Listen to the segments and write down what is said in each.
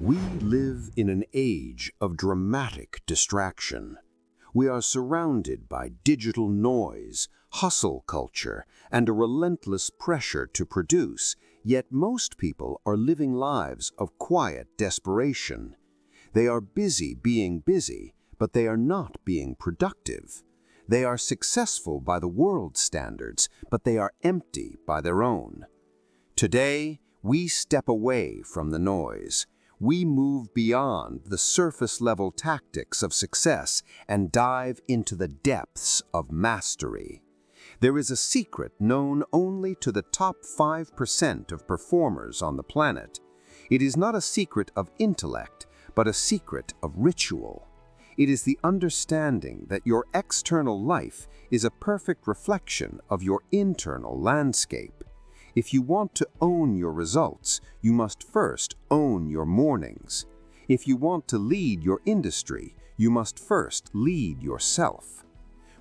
We live in an age of dramatic distraction. We are surrounded by digital noise, hustle culture, and a relentless pressure to produce, yet most people are living lives of quiet desperation. They are busy being busy, but they are not being productive. They are successful by the world's standards, but they are empty by their own. Today, we step away from the noise. We move beyond the surface-level tactics of success and dive into the depths of mastery. There is a secret known only to the top 5% of performers on the planet. It is not a secret of intellect, but a secret of ritual. It is the understanding that your external life is a perfect reflection of your internal landscape. If you want to own your results, you must first own your mornings. If you want to lead your industry, you must first lead yourself.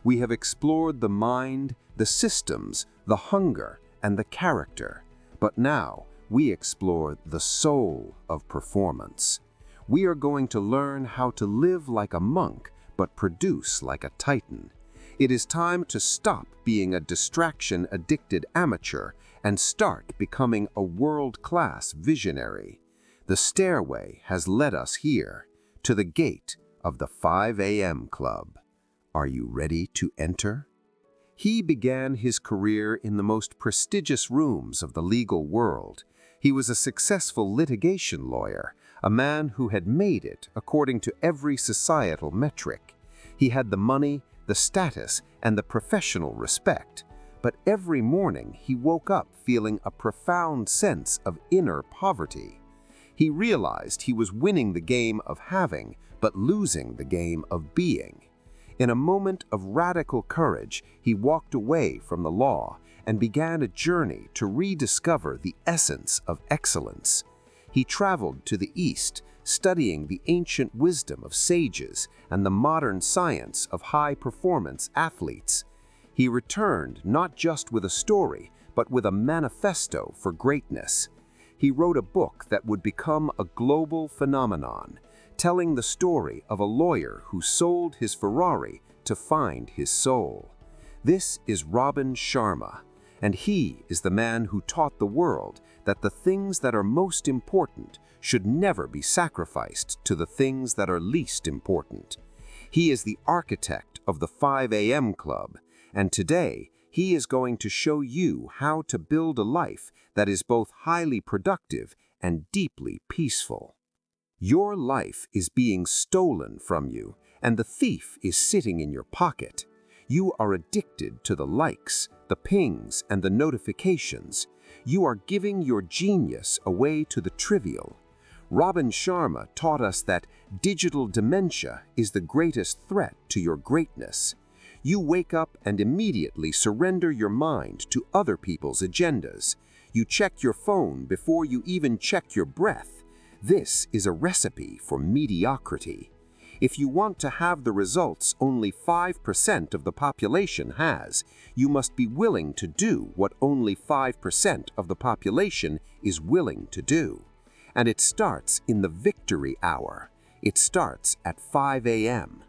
We have explored the mind, the systems, the hunger, and the character, but now we explore the soul of performance. We are going to learn how to live like a monk, but produce like a titan. It is time to stop being a distraction-addicted amateur and start becoming a world-class visionary. The stairway has led us here, to the gate of the 5 a.m. Club. Are you ready to enter? He began his career in the most prestigious rooms of the legal world. He was a successful litigation lawyer, a man who had made it according to every societal metric. He had the money, the status, and the professional respect. But every morning he woke up feeling a profound sense of inner poverty. He realized he was winning the game of having, but losing the game of being. In a moment of radical courage, he walked away from the law and began a journey to rediscover the essence of excellence. He traveled to the East, studying the ancient wisdom of sages and the modern science of high-performance athletes. He returned not just with a story, but with a manifesto for greatness. He wrote a book that would become a global phenomenon, telling the story of a lawyer who sold his Ferrari to find his soul. This is Robin Sharma, and he is the man who taught the world that the things that are most important should never be sacrificed to the things that are least important. He is the architect of the 5 a.m. Club, and today he is going to show you how to build a life that is both highly productive and deeply peaceful. Your life is being stolen from you, and the thief is sitting in your pocket. You are addicted to the likes, the pings, and the notifications. You are giving your genius away to the trivial. Robin Sharma taught us that digital dementia is the greatest threat to your greatness. You wake up and immediately surrender your mind to other people's agendas. You check your phone before you even check your breath. This is a recipe for mediocrity. If you want to have the results only 5% of the population has, you must be willing to do what only 5% of the population is willing to do. And it starts in the victory hour. It starts at 5 a.m.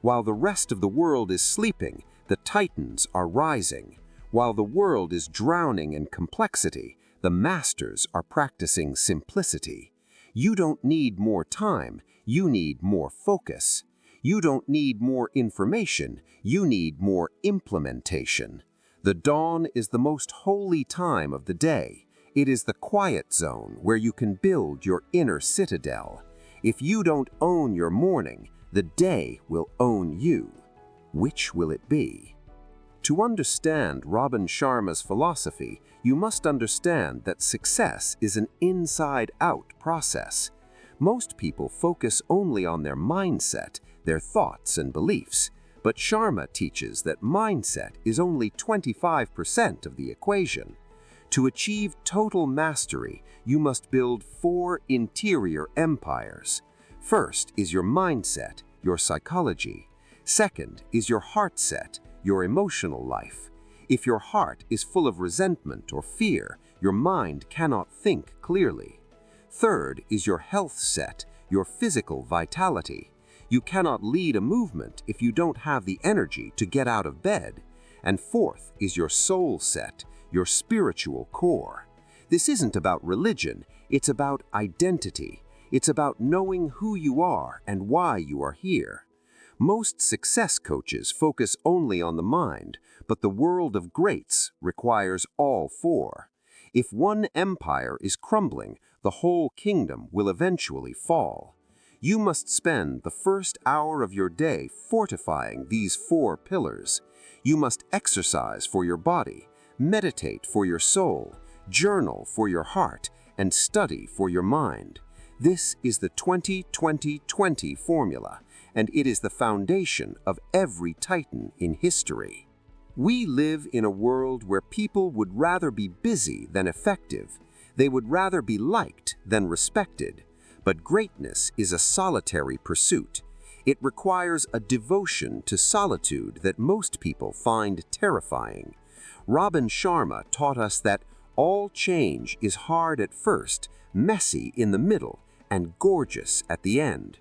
While the rest of the world is sleeping, the titans are rising. While the world is drowning in complexity, the masters are practicing simplicity. You don't need more time, you need more focus. You don't need more information, you need more implementation. The dawn is the most holy time of the day. It is the quiet zone where you can build your inner citadel. If you don't own your morning, the day will own you. Which will it be? To understand Robin Sharma's philosophy, you must understand that success is an inside-out process. Most people focus only on their mindset, their thoughts and beliefs, but Sharma teaches that mindset is only 25% of the equation. To achieve total mastery, you must build 4 interior empires. First is your mindset, your psychology. Second is your heart set, your emotional life. If your heart is full of resentment or fear, your mind cannot think clearly. Third is your health set, your physical vitality. You cannot lead a movement if you don't have the energy to get out of bed. And fourth is your soul set, your spiritual core. This isn't about religion, it's about identity. It's about knowing who you are and why you are here. Most success coaches focus only on the mind, but the world of greats requires all four. If one empire is crumbling, the whole kingdom will eventually fall. You must spend the first hour of your day fortifying these four pillars. You must exercise for your body, meditate for your soul, journal for your heart, and study for your mind. This is the 20-20-20 formula, and it is the foundation of every titan in history. We live in a world where people would rather be busy than effective. They would rather be liked than respected. But greatness is a solitary pursuit. It requires a devotion to solitude that most people find terrifying. Robin Sharma taught us that all change is hard at first, messy in the middle, and gorgeous at the end.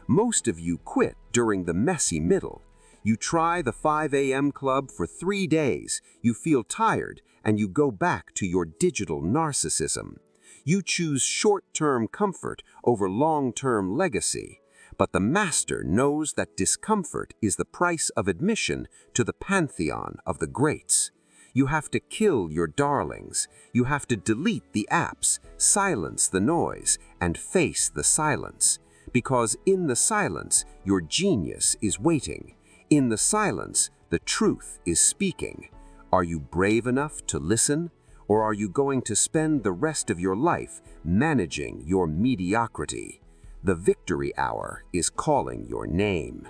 Most of you quit during the messy middle. You try the 5 a.m. club for 3 days, you feel tired, and you go back to your digital narcissism. You choose short-term comfort over long-term legacy. But the master knows that discomfort is the price of admission to the pantheon of the greats. You have to kill your darlings. You have to delete the apps, silence the noise, and face the silence. Because in the silence, your genius is waiting. In the silence, the truth is speaking. Are you brave enough to listen? Or are you going to spend the rest of your life managing your mediocrity? The victory hour is calling your name.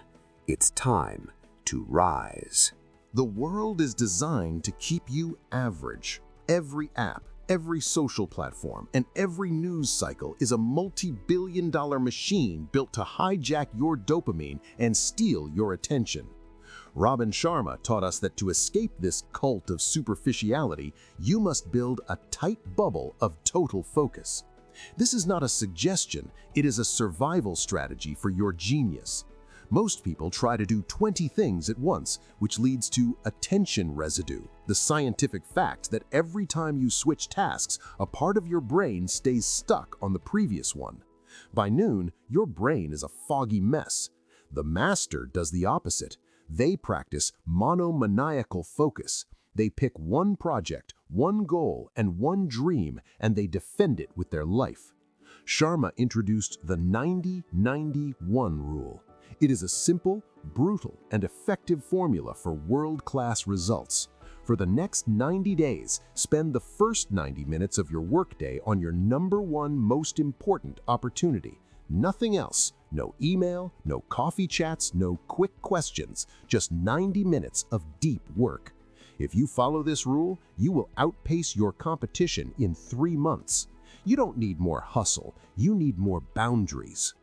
It's time to rise. The world is designed to keep you average. Every app, every social platform, and every news cycle is a multi-billion-dollar machine built to hijack your dopamine and steal your attention. Robin Sharma taught us that to escape this cult of superficiality, you must build a tight bubble of total focus. This is not a suggestion, it is a survival strategy for your genius. Most people try to do 20 things at once, which leads to attention residue, the scientific fact that every time you switch tasks, a part of your brain stays stuck on the previous one. By noon, your brain is a foggy mess. The master does the opposite. They practice monomaniacal focus. They pick one project, one goal, and one dream, and they defend it with their life. Sharma introduced the 90-90-1 rule. It is a simple, brutal, and effective formula for world-class results. For the next 90 days, spend the first 90 minutes of your workday on your #1 most important opportunity. Nothing else. No email, no coffee chats, no quick questions. Just 90 minutes of deep work. If you follow this rule, you will outpace your competition in 3 months. You don't need more hustle, you need more boundaries.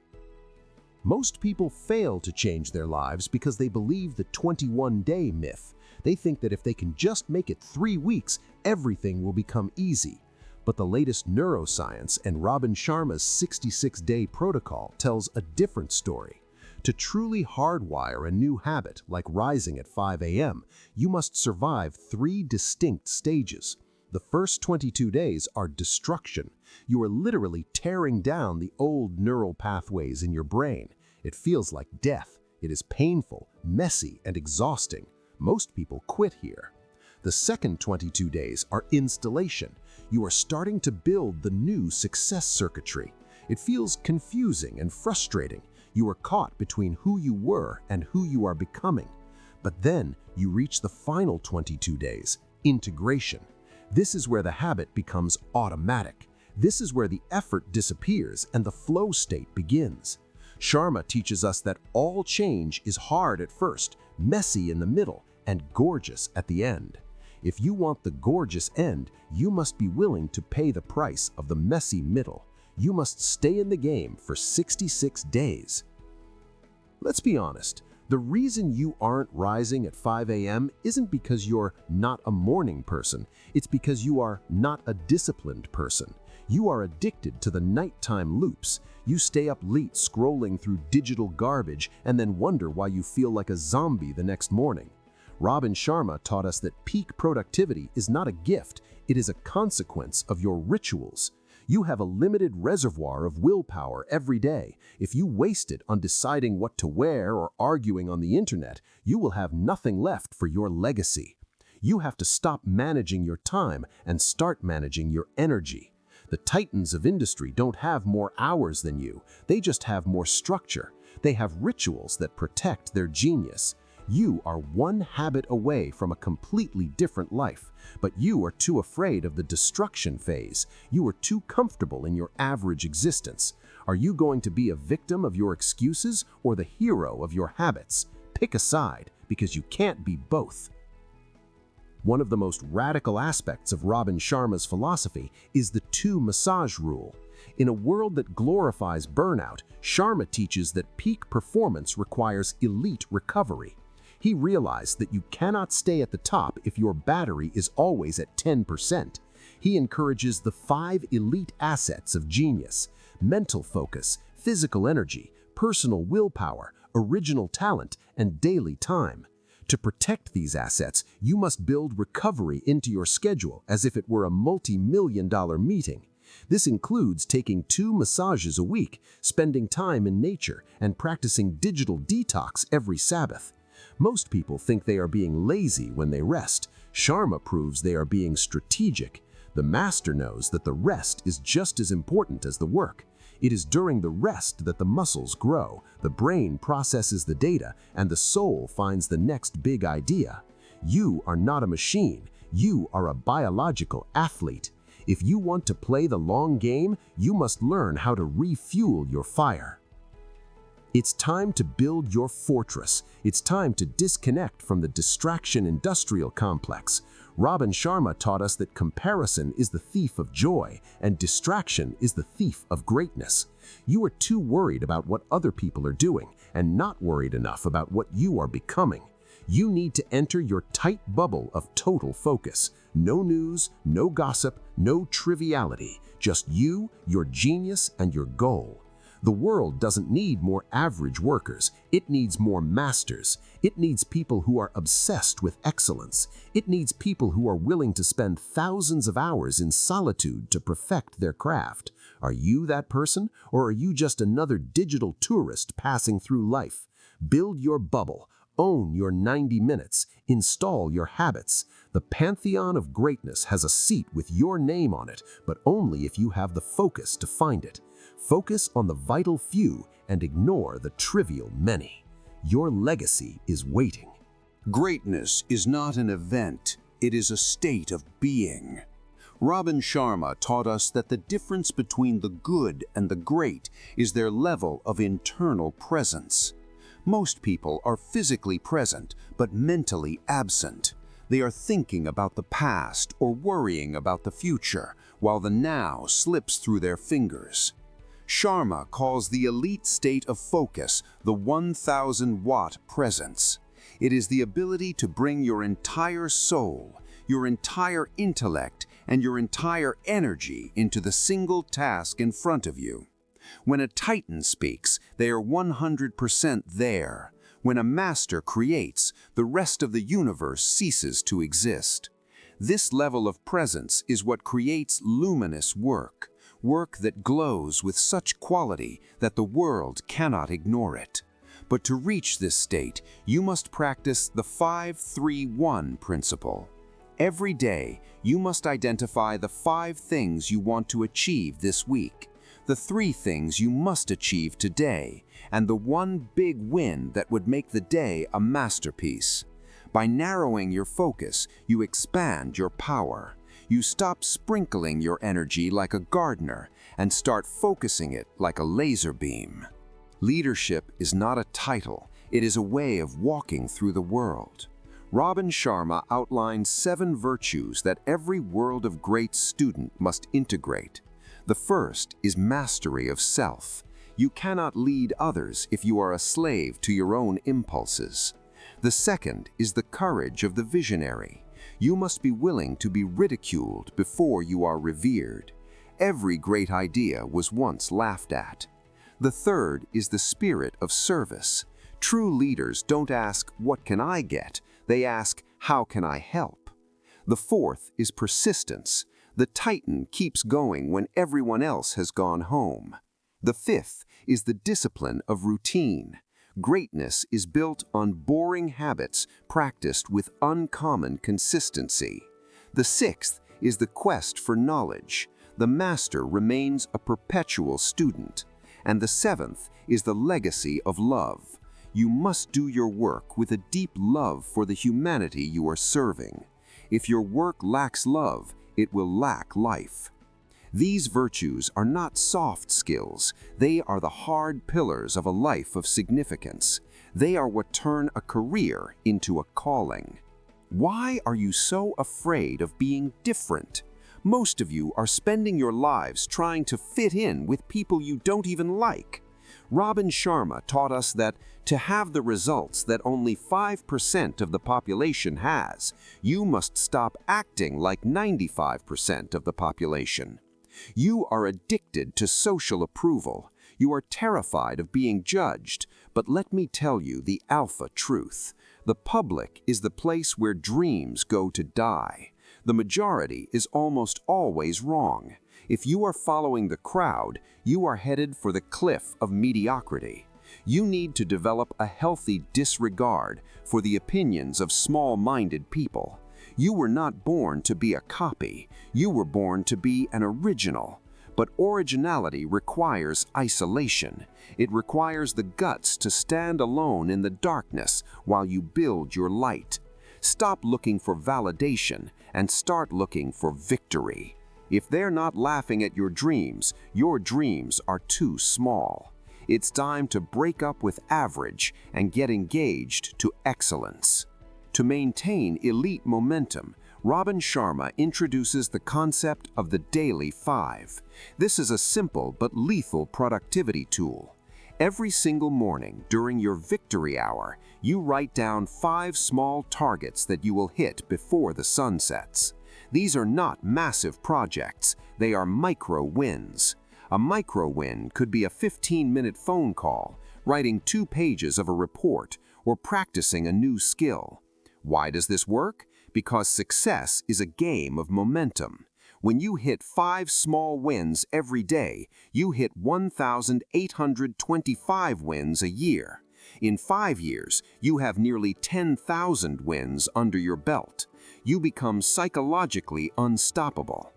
Most people fail to change their lives because they believe the 21-day myth. They think that if they can just make it 3 weeks, everything will become easy. But the latest neuroscience and Robin Sharma's 66-day protocol tells a different story. To truly hardwire a new habit, like rising at 5 a.m., you must survive 3 distinct stages. The first 22 days are destruction. You are literally tearing down the old neural pathways in your brain. It feels like death. It is painful, messy, and exhausting. Most people quit here. The second 22 days are installation. You are starting to build the new success circuitry. It feels confusing and frustrating. You are caught between who you were and who you are becoming. But then you reach the final 22 days, integration. This is where the habit becomes automatic. This is where the effort disappears and the flow state begins. Sharma teaches us that all change is hard at first, messy in the middle, and gorgeous at the end. If you want the gorgeous end, you must be willing to pay the price of the messy middle. You must stay in the game for 66 days. Let's be honest. The reason you aren't rising at 5 a.m. isn't because you're not a morning person. It's because you are not a disciplined person. You are addicted to the nighttime loops. You stay up late scrolling through digital garbage and then wonder why you feel like a zombie the next morning. Robin Sharma taught us that peak productivity is not a gift, it is a consequence of your rituals. You have a limited reservoir of willpower every day. If you waste it on deciding what to wear or arguing on the internet, you will have nothing left for your legacy. You have to stop managing your time and start managing your energy. The titans of industry don't have more hours than you, they just have more structure. They have rituals that protect their genius. You are one habit away from a completely different life, but you are too afraid of the destruction phase. You are too comfortable in your average existence. Are you going to be a victim of your excuses or the hero of your habits? Pick a side, because you can't be both. One of the most radical aspects of Robin Sharma's philosophy is the two-massage rule. In a world that glorifies burnout, Sharma teaches that peak performance requires elite recovery. He realized that you cannot stay at the top if your battery is always at 10%. He encourages the 5 elite assets of genius: mental focus, physical energy, personal willpower, original talent, and daily time. To protect these assets, you must build recovery into your schedule as if it were a multi-million-dollar meeting. This includes taking 2 massages a week, spending time in nature, and practicing digital detox every Sabbath. Most people think they are being lazy when they rest. Sharma proves they are being strategic. The master knows that the rest is just as important as the work. It is during the rest that the muscles grow, the brain processes the data, and the soul finds the next big idea. You are not a machine. You are a biological athlete. If you want to play the long game, you must learn how to refuel your fire. It's time to build your fortress. It's time to disconnect from the distraction industrial complex. Robin Sharma taught us that comparison is the thief of joy and distraction is the thief of greatness. You are too worried about what other people are doing and not worried enough about what you are becoming. You need to enter your tight bubble of total focus. No news, no gossip, no triviality. Just you, your genius, and your goal. The world doesn't need more average workers. It needs more masters. It needs people who are obsessed with excellence. It needs people who are willing to spend thousands of hours in solitude to perfect their craft. Are you that person, or are you just another digital tourist passing through life? Build your bubble. Own your 90 minutes. Install your habits. The pantheon of greatness has a seat with your name on it, but only if you have the focus to find it. Focus on the vital few and ignore the trivial many. Your legacy is waiting. Greatness is not an event, it is a state of being. Robin Sharma taught us that the difference between the good and the great is their level of internal presence. Most people are physically present, but mentally absent. They are thinking about the past or worrying about the future, while the now slips through their fingers. Sharma calls the elite state of focus the 1,000-watt presence. It is the ability to bring your entire soul, your entire intellect, and your entire energy into the single task in front of you. When a titan speaks, they are 100% there. When a master creates, the rest of the universe ceases to exist. This level of presence is what creates luminous work. Work that glows with such quality that the world cannot ignore it. But to reach this state, you must practice the 5-3-1 principle. Every day, you must identify the 5 things you want to achieve this week, the 3 things you must achieve today, and the 1 big win that would make the day a masterpiece. By narrowing your focus, you expand your power. You stop sprinkling your energy like a gardener and start focusing it like a laser beam. Leadership is not a title, it is a way of walking through the world. Robin Sharma outlined 7 virtues that every World of Great student must integrate. The first is mastery of self. You cannot lead others if you are a slave to your own impulses. The second is the courage of the visionary. You must be willing to be ridiculed before you are revered. Every great idea was once laughed at. The third is the spirit of service. True leaders don't ask, "What can I get?" They ask, "How can I help?" The fourth is persistence. The Titan keeps going when everyone else has gone home. The fifth is the discipline of routine. Greatness is built on boring habits practiced with uncommon consistency. The sixth is the quest for knowledge. The master remains a perpetual student. And the seventh is the legacy of love. You must do your work with a deep love for the humanity you are serving. If your work lacks love, it will lack life. These virtues are not soft skills. They are the hard pillars of a life of significance. They are what turn a career into a calling. Why are you so afraid of being different? Most of you are spending your lives trying to fit in with people you don't even like. Robin Sharma taught us that to have the results that only 5% of the population has, you must stop acting like 95% of the population. You are addicted to social approval. You are terrified of being judged. But let me tell you the alpha truth. The public is the place where dreams go to die. The majority is almost always wrong. If you are following the crowd, you are headed for the cliff of mediocrity. You need to develop a healthy disregard for the opinions of small-minded people. You were not born to be a copy. You were born to be an original. But originality requires isolation. It requires the guts to stand alone in the darkness while you build your light. Stop looking for validation and start looking for victory. If they're not laughing at your dreams are too small. It's time to break up with average and get engaged to excellence. To maintain elite momentum, Robin Sharma introduces the concept of the Daily 5. This is a simple but lethal productivity tool. Every single morning during your victory hour, you write down 5 small targets that you will hit before the sun sets. These are not massive projects, they are micro wins. A micro win could be a 15-minute phone call, writing 2 pages of a report, or practicing a new skill. Why does this work? Because success is a game of momentum. When you hit 5 small wins every day, you hit 1,825 wins a year. In 5 years, you have nearly 10,000 wins under your belt. You become psychologically unstoppable.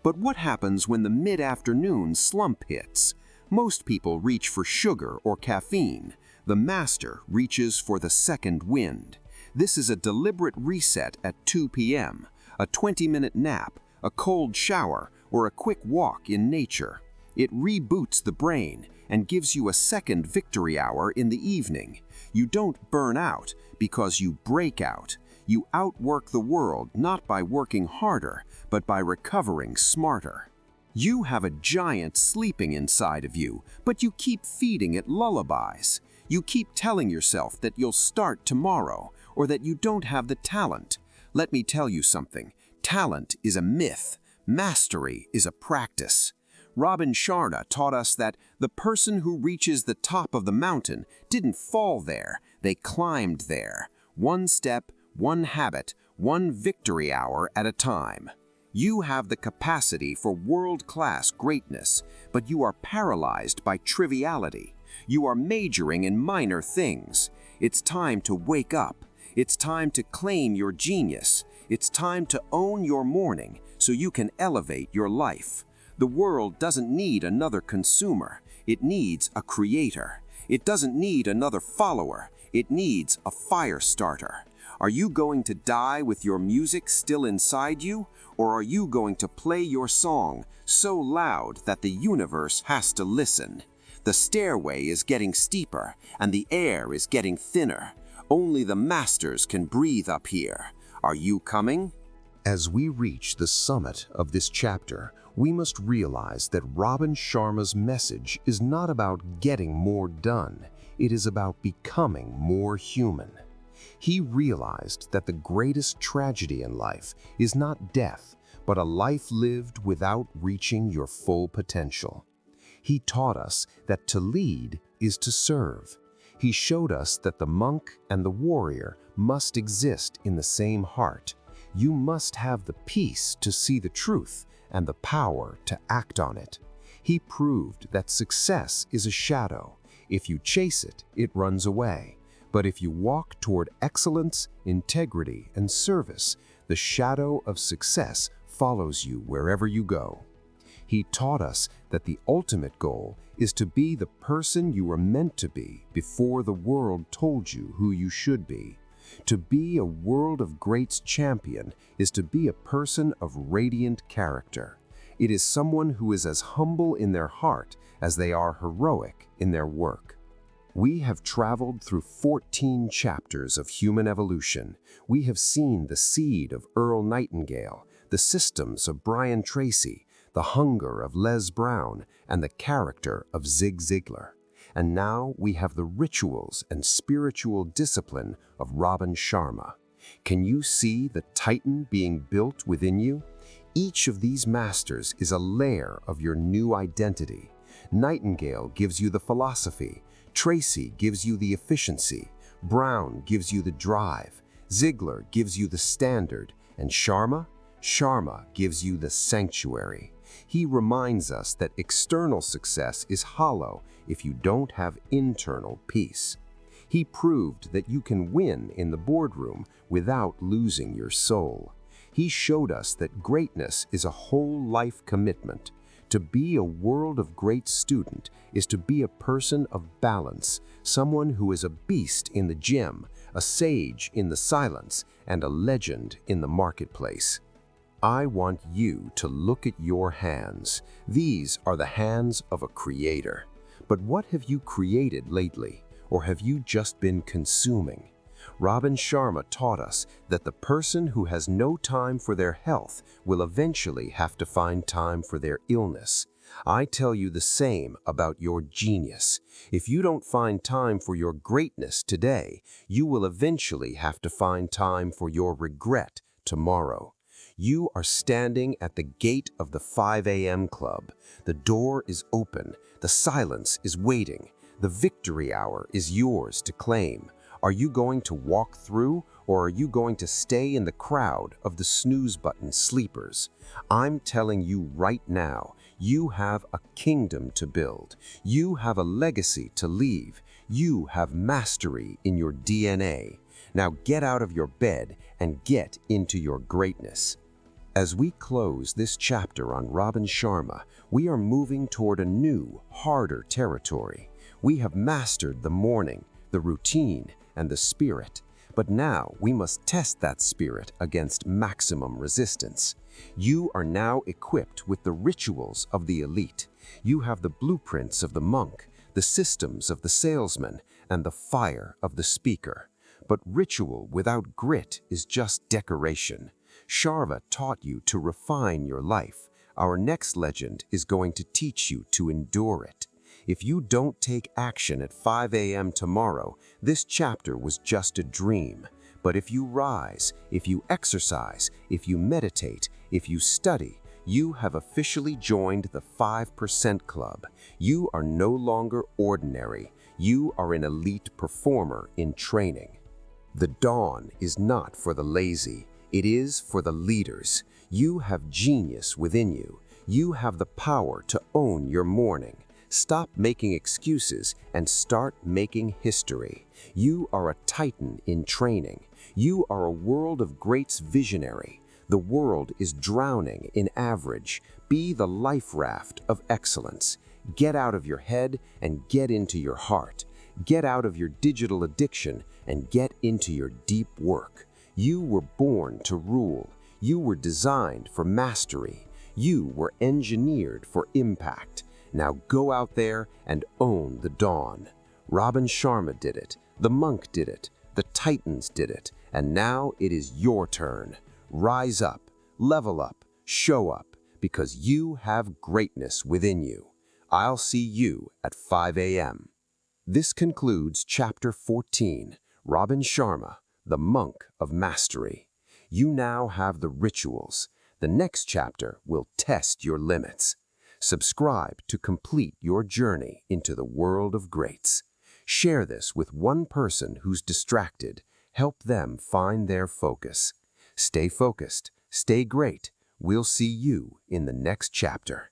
But what happens when the mid-afternoon slump hits? Most people reach for sugar or caffeine. The master reaches for the second wind. This is a deliberate reset at 2 p.m., a 20-minute nap, a cold shower, or a quick walk in nature. It reboots the brain and gives you a second victory hour in the evening. You don't burn out because you break out. You outwork the world not by working harder, but by recovering smarter. You have a giant sleeping inside of you, but you keep feeding it lullabies. You keep telling yourself that you'll start tomorrow, or that you don't have the talent. Let me tell you something. Talent is a myth. Mastery is a practice. Robin Sharma taught us that the person who reaches the top of the mountain didn't fall there, they climbed there. One step, one habit, one victory hour at a time. You have the capacity for world-class greatness, but you are paralyzed by triviality. You are majoring in minor things. It's time to wake up. It's time to claim your genius. It's time to own your morning so you can elevate your life. The world doesn't need another consumer. It needs a creator. It doesn't need another follower. It needs a fire starter. Are you going to die with your music still inside you? Or are you going to play your song so loud that the universe has to listen? The stairway is getting steeper and the air is getting thinner. Only the masters can breathe up here. Are you coming? As we reach the summit of this chapter, we must realize that Robin Sharma's message is not about getting more done. It is about becoming more human. He realized that the greatest tragedy in life is not death, but a life lived without reaching your full potential. He taught us that to lead is to serve. He showed us that the monk and the warrior must exist in the same heart. You must have the peace to see the truth and the power to act on it. He proved that success is a shadow. If you chase it, it runs away. But if you walk toward excellence, integrity, and service, the shadow of success follows you wherever you go. He taught us that the ultimate goal is to be the person you were meant to be before the world told you who you should be. To be a world of greats champion is to be a person of radiant character. It is someone who is as humble in their heart as they are heroic in their work. We have traveled through 14 chapters of human evolution. We have seen the seed of Earl Nightingale, the systems of Brian Tracy, the hunger of Les Brown, and the character of Zig Ziglar. And now we have the rituals and spiritual discipline of Robin Sharma. Can you see the titan being built within you? Each of these masters is a layer of your new identity. Nightingale gives you the philosophy, Tracy gives you the efficiency, Brown gives you the drive, Ziglar gives you the standard, and Sharma gives you the sanctuary. He reminds us that external success is hollow if you don't have internal peace. He proved that you can win in the boardroom without losing your soul. He showed us that greatness is a whole life commitment. To be a world of great student is to be a person of balance, someone who is a beast in the gym, a sage in the silence, and a legend in the marketplace. I want you to look at your hands. These are the hands of a creator. But what have you created lately? Or have you just been consuming? Robin Sharma taught us that the person who has no time for their health will eventually have to find time for their illness. I tell you the same about your genius. If you don't find time for your greatness today, you will eventually have to find time for your regret tomorrow. You are standing at the gate of the 5 a.m. club. The door is open. The silence is waiting. The victory hour is yours to claim. Are you going to walk through, or are you going to stay in the crowd of the snooze button sleepers? I'm telling you right now, you have a kingdom to build. You have a legacy to leave. You have mastery in your DNA. Now get out of your bed and get into your greatness. As we close this chapter on Robin Sharma, we are moving toward a new, harder territory. We have mastered the morning, the routine, and the spirit, but now we must test that spirit against maximum resistance. You are now equipped with the rituals of the elite. You have the blueprints of the monk, the systems of the salesman, and the fire of the speaker. But ritual without grit is just decoration. Sharma taught you to refine your life. Our next legend is going to teach you to endure it. If you don't take action at 5 a.m. tomorrow, this chapter was just a dream. But if you rise, if you exercise, if you meditate, if you study, you have officially joined the 5% Club. You are no longer ordinary. You are an elite performer in training. The dawn is not for the lazy. It is for the leaders. You have genius within you. You have the power to own your morning. Stop making excuses and start making history. You are a titan in training. You are a world of greats visionary. The world is drowning in average. Be the life raft of excellence. Get out of your head and get into your heart. Get out of your digital addiction and get into your deep work. You were born to rule. You were designed for mastery. You were engineered for impact. Now go out there and own the dawn. Robin Sharma did it. The monk did it. The titans did it. And now it is your turn. Rise up, level up, show up, because you have greatness within you. I'll see you at 5 a.m. This concludes Chapter 14, Robin Sharma, the Monk of Mastery. You now have the rituals, the The next chapter will test your limits. Subscribe to complete your journey into the world of greats. Share this with one person who's distracted. Help them find their focus. Stay focused. Stay great. We'll see you in the next chapter.